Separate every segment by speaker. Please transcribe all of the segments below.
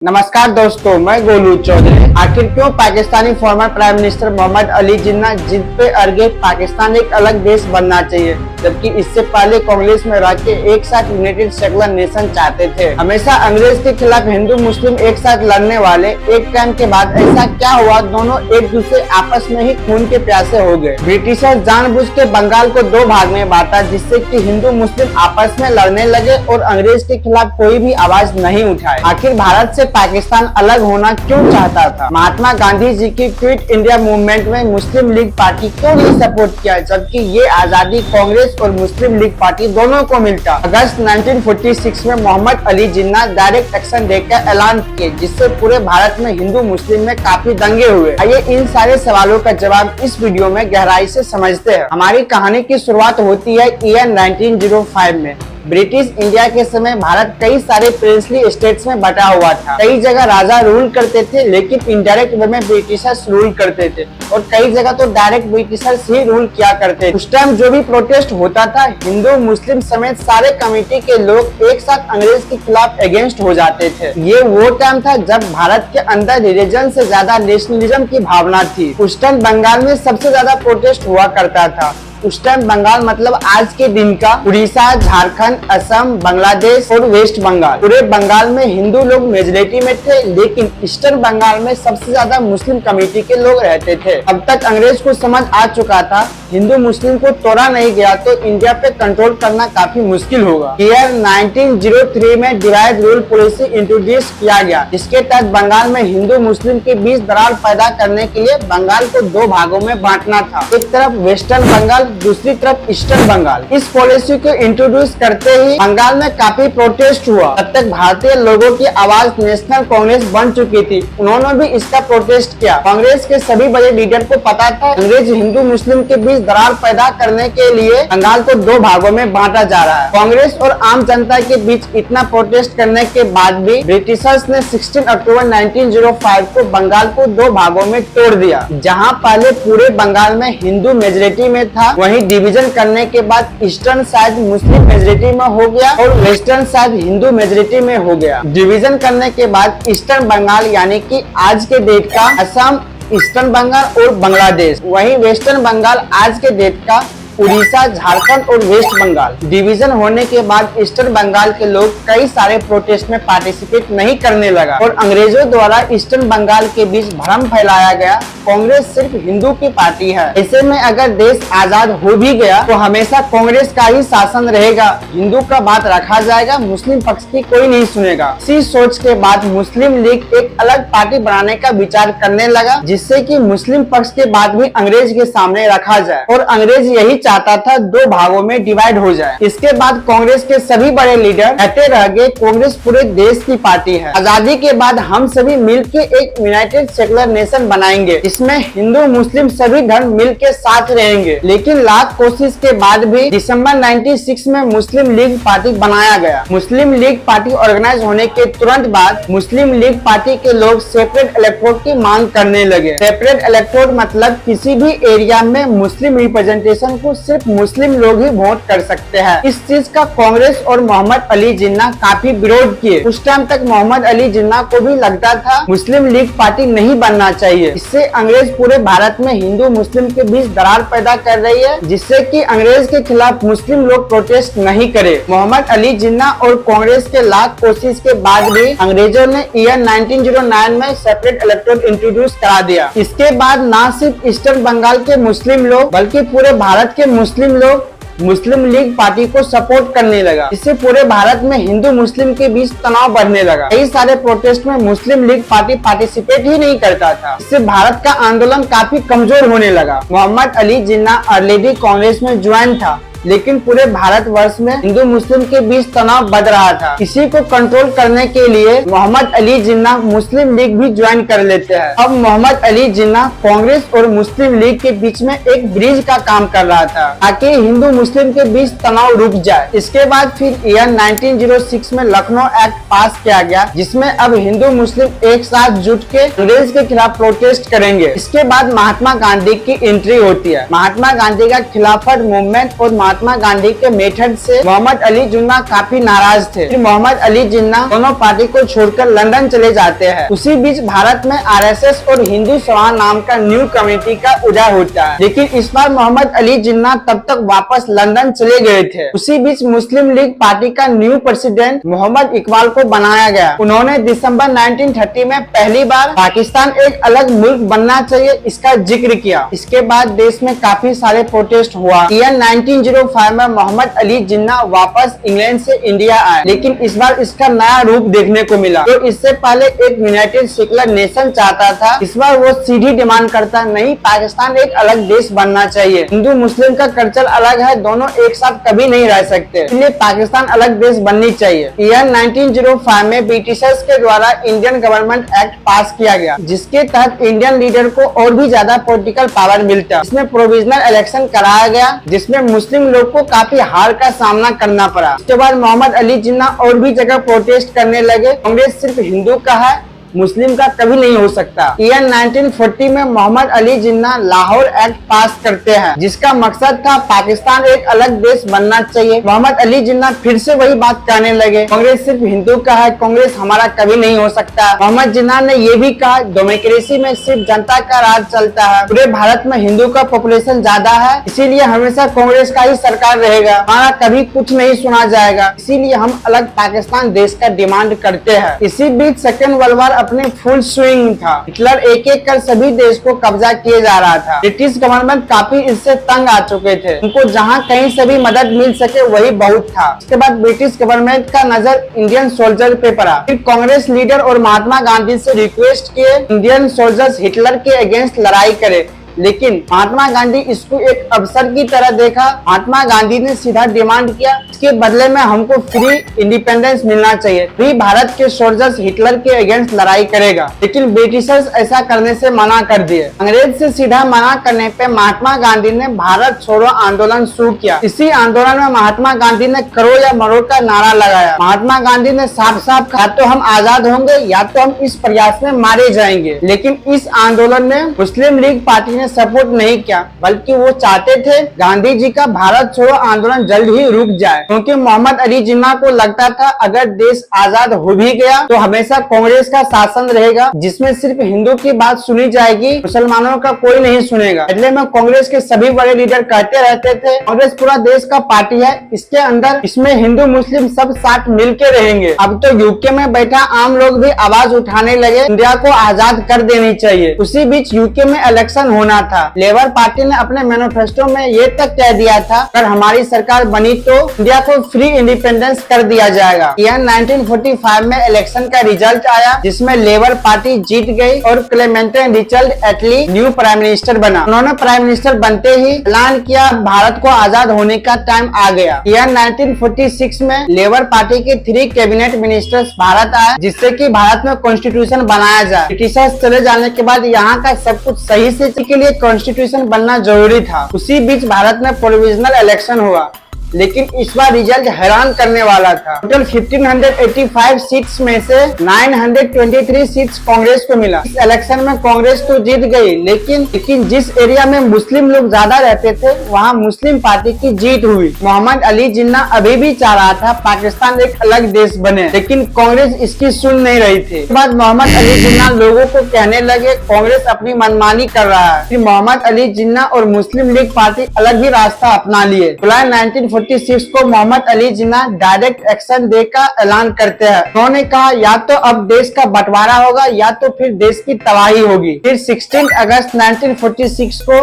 Speaker 1: नमस्कार दोस्तों, मैं गोलू चौधरी। आखिर क्यों Pakistani former prime minister Mohammad Ali Jinnah जिद पे अड़े पाकिस्तान एक अलग देश बनना चाहिए, जबकि इससे पहले कांग्रेस में रह के एक साथ यूनाइटेड सेकुलर नेशन चाहते थे। हमेशा अंग्रेज के खिलाफ हिंदू मुस्लिम एक साथ लड़ने वाले एक टाइम के बाद ऐसा क्या हुआ, दोनों एक दूसरे आपस में ही खून के प्यासे हो गए। ब्रिटिशर्स जानबूझ के बंगाल को दो भाग में बांटा, जिससे कि हिंदू मुस्लिम आपस में लड़ने लगे और अंग्रेज के खिलाफ कोई भी आवाज नहीं उठाए। आखिर भारत से पाकिस्तान अलग होना क्यों चाहता था? महात्मा गांधी जी की क्विट इंडिया मूवमेंट में मुस्लिम लीग पार्टी क्यों नहीं सपोर्ट किया, जबकि ये आजादी कांग्रेस और मुस्लिम लीग पार्टी दोनों को मिलता। अगस्त 1946 में मोहम्मद अली जिन्ना डायरेक्ट एक्शन देकर ऐलान किए, जिससे पूरे भारत में हिंदू मुस्लिम में काफी दंगे हुए। आइए इन सारे सवालों का जवाब इस वीडियो में गहराई से समझते हैं। हमारी कहानी की शुरुआत होती है ईयर 1905 में। ब्रिटिश इंडिया के समय भारत कई सारे प्रिंसली स्टेट्स में बटा हुआ था। कई जगह राजा रूल करते थे, लेकिन इनडायरेक्ट वे में ब्रिटिशर्स रूल करते थे, और कई जगह तो डायरेक्ट ब्रिटिशर्स ही रूल किया करते थे। उस टाइम जो भी प्रोटेस्ट होता था, हिंदू मुस्लिम समेत सारे कम्युनिटी के लोग एक साथ अंग्रेज के खिलाफ अगेंस्ट हो जाते थे। ये वो टाइम था जब भारत के अंदर रिलीजन से ज्यादा नेशनलिज्म की भावना थी। उस टाइम बंगाल में सबसे ज्यादा प्रोटेस्ट हुआ करता था। उस टाइम बंगाल मतलब आज के दिन का उड़ीसा, झारखंड, असम, बांग्लादेश और वेस्ट बंगाल। पूरे बंगाल में हिंदू लोग मेजोरिटी में थे, लेकिन ईस्टर्न बंगाल में सबसे ज्यादा मुस्लिम कम्युनिटी के लोग रहते थे। अब तक अंग्रेज को समझ आ चुका था, हिंदू मुस्लिम को तोड़ा नहीं गया तो इंडिया पे कंट्रोल करना काफी मुश्किल होगा। ईयर 1903 में डिवाइड रूल पॉलिसी इंट्रोड्यूस किया गया, जिसके तहत बंगाल में हिंदू मुस्लिम के बीच दरार पैदा करने के लिए बंगाल को दो भागों में बांटना था। एक तरफ वेस्टर्न बंगाल, दूसरी तरफ ईस्टर्न बंगाल। इस पॉलिसी को इंट्रोड्यूस करते ही बंगाल में काफी प्रोटेस्ट हुआ। तब तक भारतीय लोगों की आवाज नेशनल कांग्रेस बन चुकी थी, उन्होंने भी इसका प्रोटेस्ट किया। कांग्रेस के सभी बड़े लीडर को पता था अंग्रेज हिंदू मुस्लिम के बीच दरार पैदा करने के लिए बंगाल को दो भागों में बांटा जा रहा है। कांग्रेस और आम जनता के बीच इतना प्रोटेस्ट करने के बाद भी ब्रिटिशर्स ने 16 अक्टूबर 1905 को बंगाल को दो भागों में तोड़ दिया। जहां पहले पूरे बंगाल में हिंदू मेजोरिटी में था, वहीं डिवीजन करने के बाद ईस्टर्न साइड मुस्लिम मेजोरिटी में हो गया और वेस्टर्न साइड हिंदू मेजोरिटी में हो गया। डिवीजन करने के बाद ईस्टर्न बंगाल यानी कि आज के डेट का असम, ईस्टर्न बंगाल और बांग्लादेश, वहीं वेस्टर्न बंगाल आज के डेट का उड़ीसा, झारखंड और वेस्ट बंगाल। डिवीजन होने के बाद ईस्टर्न बंगाल के लोग कई सारे प्रोटेस्ट में पार्टिसिपेट नहीं करने लगा और अंग्रेजों द्वारा ईस्टर्न बंगाल के बीच भ्रम फैलाया गया कांग्रेस सिर्फ हिंदू की पार्टी है। ऐसे में अगर देश आजाद हो भी गया तो हमेशा कांग्रेस का ही शासन रहेगा, हिंदू का बात रखा जाएगा, मुस्लिम पक्ष की कोई नहीं सुनेगा। इसी सोच के बाद मुस्लिम लीग एक अलग पार्टी बनाने का विचार करने लगा, जिससे कि मुस्लिम पक्ष के बाद भी अंग्रेज के सामने रखा जाए, और अंग्रेज यही चाहता था दो भागों में डिवाइड हो जाए। इसके बाद कांग्रेस के सभी बड़े लीडर कहते रह गए कांग्रेस पूरे देश की पार्टी है। आजादी के बाद हम सभी मिलकर एक यूनाइटेड सेकुलर नेशन बनाएंगे, इसमें हिंदू मुस्लिम सभी धर्म मिलकर साथ रहेंगे। लेकिन लाख कोशिश के बाद भी दिसंबर 96 में मुस्लिम लीग पार्टी बनाया गया। मुस्लिम लीग पार्टी ऑर्गेनाइज होने के तुरंत बाद मुस्लिम लीग पार्टी के लोग सेपरेट इलेक्टोरेट की मांग करने लगे। सेपरेट इलेक्टोरेट मतलब किसी भी एरिया में मुस्लिम रिप्रेजेंटेशन को सिर्फ मुस्लिम लोग ही वोट कर सकते हैं। इस चीज का कांग्रेस और मोहम्मद अली जिन्ना काफी विरोध किए। उस टाइम तक मोहम्मद अली जिन्ना को भी लगता था मुस्लिम लीग पार्टी नहीं बनना चाहिए, इससे अंग्रेज पूरे भारत में हिंदू मुस्लिम के बीच दरार पैदा कर रही है, जिससे कि अंग्रेज के खिलाफ मुस्लिम लोग प्रोटेस्ट नहीं करे। मोहम्मद अली जिन्ना और कांग्रेस के लाख कोशिश के बाद भी अंग्रेजों ने ईयर 1909 में सेपरेट इलेक्टोरेट इंट्रोड्यूस करा दिया। इसके बाद न सिर्फ ईस्टर्न बंगाल के मुस्लिम लोग बल्कि पूरे भारत के मुस्लिम लोग मुस्लिम लीग पार्टी को सपोर्ट करने लगा। इससे पूरे भारत में हिंदू मुस्लिम के बीच तनाव बढ़ने लगा। कई सारे प्रोटेस्ट में मुस्लिम लीग पार्टी पार्टिसिपेट ही नहीं करता था। इससे भारत का आंदोलन काफी कमजोर होने लगा। मोहम्मद अली जिन्ना ऑलरेडी कांग्रेस में ज्वाइन था, लेकिन पूरे भारतवर्ष में हिंदू मुस्लिम के बीच तनाव बढ़ रहा था। इसी को कंट्रोल करने के लिए मोहम्मद अली जिन्ना मुस्लिम लीग भी ज्वाइन कर लेते हैं। अब मोहम्मद अली जिन्ना कांग्रेस और मुस्लिम लीग के बीच में एक ब्रिज का काम कर रहा था, ताकि हिंदू मुस्लिम के बीच तनाव रुक जाए। इसके बाद फिर ईयर 1906 में लखनऊ एक्ट पास किया गया, जिसमें अब हिंदू मुस्लिम एक साथ जुट के अंग्रेज के खिलाफ प्रोटेस्ट करेंगे। इसके बाद महात्मा गांधी की एंट्री होती है। महात्मा गांधी का खिलाफत मूवमेंट और महात्मा गांधी के मेथड से मोहम्मद अली जिन्ना काफी नाराज थे। फिर मोहम्मद अली जिन्ना दोनों पार्टी को छोड़कर लंदन चले जाते हैं। उसी बीच भारत में आरएसएस और हिंदू स्वराज नाम का न्यू कम्युनिटी का उदय होता है, लेकिन इस बार मोहम्मद अली जिन्ना तब तक वापस लंदन चले गए थे। उसी बीच मुस्लिम लीग पार्टी का न्यू प्रेसिडेंट मोहम्मद इकबाल को बनाया गया। उन्होंने दिसंबर 1930 में पहली बार पाकिस्तान एक अलग मुल्क बनना चाहिए इसका जिक्र किया। इसके बाद देश में काफी सारे प्रोटेस्ट हुआ। ईयर 1905 में मोहम्मद अली जिन्ना वापस इंग्लैंड से इंडिया आए, लेकिन इस बार इसका नया रूप देखने को मिला। तो इससे पहले एक यूनाइटेड सेक्युलर नेशन चाहता था, इस बार वो सीधी डिमांड करता नहीं, पाकिस्तान एक अलग देश बनना चाहिए। हिंदू मुस्लिम का कल्चर अलग है, दोनों एक साथ कभी नहीं रह सकते, इसलिए पाकिस्तान अलग देश बननी चाहिए। ईयर 1905 में ब्रिटिशर्स के द्वारा इंडियन गवर्नमेंट एक्ट पास किया गया, जिसके तहत इंडियन लीडर को और भी ज्यादा पॉलिटिकल पावर मिलता। इसमें प्रोविजनल इलेक्शन कराया गया, जिसमें मुस्लिम लोग को काफी हार का सामना करना पड़ा। इसके बाद मोहम्मद अली जिन्ना और भी जगह प्रोटेस्ट करने लगे। कांग्रेस सिर्फ हिंदू का है, मुस्लिम का कभी नहीं हो सकता। ईयर 1940 में मोहम्मद अली जिन्ना लाहौर एक्ट पास करते हैं, जिसका मकसद था पाकिस्तान एक अलग देश बनना चाहिए। मोहम्मद अली जिन्ना फिर से वही बात कहने लगे, कांग्रेस सिर्फ हिंदू का है, कांग्रेस हमारा कभी नहीं हो सकता। मोहम्मद जिन्ना ने ये भी कहा, डेमोक्रेसी में सिर्फ जनता का राज चलता है, पूरे भारत में हिंदू का पॉपुलेशन ज्यादा है, इसीलिए हमेशा कांग्रेस का ही सरकार रहेगा, हमारा कभी कुछ नहीं सुना जाएगा, इसीलिए हम अलग पाकिस्तान देश का डिमांड करते हैं। इसी बीच सेकेंड वर्ल्ड वॉर अपने फुल स्विंग था। हिटलर एक एक कर सभी देश को कब्जा किए जा रहा था। ब्रिटिश गवर्नमेंट काफी इससे तंग आ चुके थे, उनको जहां कहीं से भी मदद मिल सके वही बहुत था। इसके बाद ब्रिटिश गवर्नमेंट का नजर इंडियन सोल्जर पे पड़ा। फिर कांग्रेस लीडर और महात्मा गांधी से रिक्वेस्ट किए इंडियन सोल्जर्स हिटलर के अगेंस्ट लड़ाई करे, लेकिन महात्मा गांधी इसको एक अवसर की तरह देखा। महात्मा गांधी ने सीधा डिमांड किया, इसके बदले में हमको फ्री इंडिपेंडेंस मिलना चाहिए, फ्री भारत के सोल्जर्स हिटलर के अगेंस्ट लड़ाई करेगा। लेकिन ब्रिटिशर्स ऐसा करने से मना कर दिए। अंग्रेज से सीधा मना करने पे महात्मा गांधी ने भारत छोड़ो आंदोलन शुरू किया। इसी आंदोलन में महात्मा गांधी ने करो या मरो का नारा लगाया। महात्मा गांधी ने साफ साफ कहा, तो हम आजाद होंगे या तो हम इस प्रयास में मारे जाएंगे। लेकिन इस आंदोलन में मुस्लिम लीग पार्टी ने सपोर्ट नहीं किया, बल्कि वो चाहते थे गांधी जी का भारत छोड़ो आंदोलन जल्द ही रुक जाए, क्योंकि मोहम्मद अली जिन्ना को लगता था अगर देश आजाद हो भी गया तो हमेशा कांग्रेस का शासन रहेगा, जिसमें सिर्फ हिंदू की बात सुनी जाएगी, मुसलमानों का कोई नहीं सुनेगा। बदले में कांग्रेस के सभी बड़े लीडर कहते रहते थे कांग्रेस पूरा देश का पार्टी है, इसके अंदर इसमें हिंदू मुस्लिम सब साथ मिल के रहेंगे। अब तो यूके में बैठा आम लोग भी आवाज उठाने लगे, इंडिया को आजाद कर देनी चाहिए। उसी बीच यूके में इलेक्शन होना था। लेबर पार्टी ने अपने मैनिफेस्टो में ये तक कह दिया था, अगर हमारी सरकार बनी तो इंडिया को फ्री इंडिपेंडेंस कर दिया जाएगा। ईयर 1945 में इलेक्शन का रिजल्ट आया, जिसमें लेबर पार्टी जीत गई और क्लेमेंटो रिचर्ड एटली न्यू प्राइम मिनिस्टर बना। उन्होंने प्राइम मिनिस्टर बनते ही ऐलान किया भारत को आजाद होने का टाइम आ गया। ईयर 1946 में लेबर पार्टी के 3 कैबिनेट मिनिस्टर्स भारत आए, जिससे कि भारत में कॉन्स्टिट्यूशन बनाया जाए। ब्रिटिशर्स चले जाने के बाद यहाँ का सब कुछ सही से के लिए कॉन्स्टिट्यूशन बनना जरूरी था। उसी बीच भारत में प्रोविजनल इलेक्शन हुआ, लेकिन इस बार रिजल्ट हैरान करने वाला था। टोटल 1585 सीट्स में से 923 सीट्स कांग्रेस को मिला। इस इलेक्शन में कांग्रेस तो जीत गई, लेकिन जिस एरिया में मुस्लिम लोग ज्यादा रहते थे वहां मुस्लिम पार्टी की जीत हुई। मोहम्मद अली जिन्ना अभी भी चाह रहा था पाकिस्तान एक अलग देश बने, लेकिन कांग्रेस इसकी सुन नहीं रही थी। इसके बाद मोहम्मद अली जिन्ना लोगों को कहने लगे कांग्रेस अपनी मनमानी कर रहा है। फिर मोहम्मद अली जिन्ना और मुस्लिम लीग पार्टी अलग ही रास्ता अपना लिए। जुलाई 1946 को मोहम्मद अली जिन्ना डायरेक्ट एक्शन डे का ऐलान करते हैं। उन्होंने कहा या तो अब देश का बंटवारा होगा या तो फिर देश की तबाही होगी। फिर 16 अगस्त 1946 को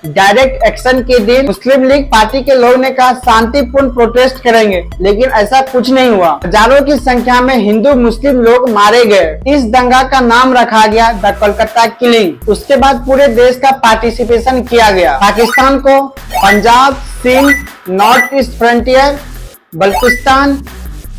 Speaker 1: डायरेक्ट एक्शन के दिन मुस्लिम लीग पार्टी के लोगों ने कहा शांतिपूर्ण प्रोटेस्ट करेंगे, लेकिन ऐसा कुछ नहीं हुआ। हजारों की संख्या में हिंदू मुस्लिम लोग मारे गए। इस दंगा का नाम रखा गया द कोलकाता किलिंग। उसके बाद पूरे देश का पार्टिसिपेशन किया गया। पाकिस्तान को Punjab, Sindh, north east frontier, Balochistan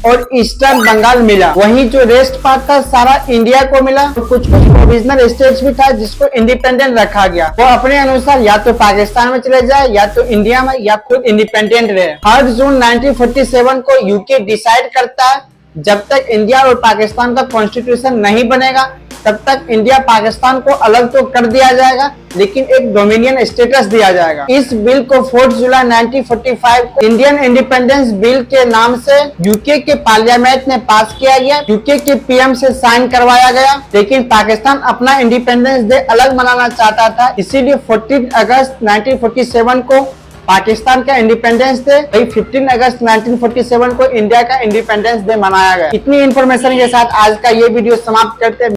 Speaker 1: और ईस्टर्न बंगाल मिला। वहीं जो रेस्ट पार्ट था सारा इंडिया को मिला। तो कुछ प्रोविजनल स्टेट्स भी था जिसको इंडिपेंडेंट रखा गया। वो अपने अनुसार या तो पाकिस्तान में चले जाए या तो इंडिया में या खुद इंडिपेंडेंट रहे। 8 जून 1947 को यूके डिसाइड करता है जब तक इंडिया और पाकिस्तान का कॉन्स्टिट्यूशन नहीं बनेगा तब तक इंडिया पाकिस्तान को अलग तो कर दिया जाएगा, लेकिन एक डोमिनियन स्टेटस दिया जाएगा। इस बिल को 4 जुलाई 1945 को इंडियन इंडिपेंडेंस बिल के नाम से यूके के पार्लियामेंट ने पास किया गया। यूके के पीएम से साइन करवाया गया, लेकिन पाकिस्तान अपना इंडिपेंडेंस डे अलग मनाना चाहता था, इसीलिए 14 अगस्त 1947 को पाकिस्तान का इंडिपेंडेंस डे, 15 अगस्त 1947 को इंडिया का इंडिपेंडेंस डे मनाया गया। इतनी इन्फॉर्मेशन के साथ आज का ये वीडियो समाप्त करते हैं।